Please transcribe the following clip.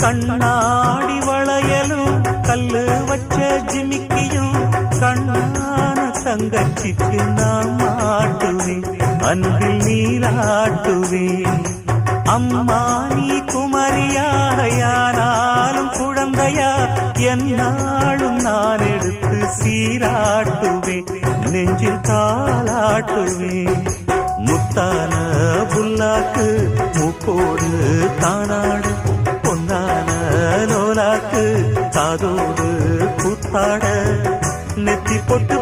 கண்ணாடி வளையலும் கல்லு வச்ச ஜிமிக்கியும் கண்ணான தங்கச்சிக்கு நான் மாட்டுவேன், அன்பில் நீராட்டுவேன். அம்மா நீ குமரியாயானாலும் குழந்தையா என்னாலும் நான் எடுத்து சீராட்டுவேன், நெஞ்சில் தாளாட்டுவேன். முத்தான புல்லாக்கு மூக்கோடு தானாடு, பொன்னான லோலாக்கு காதோடு கூத்தாட, நெத்தி பொட்டு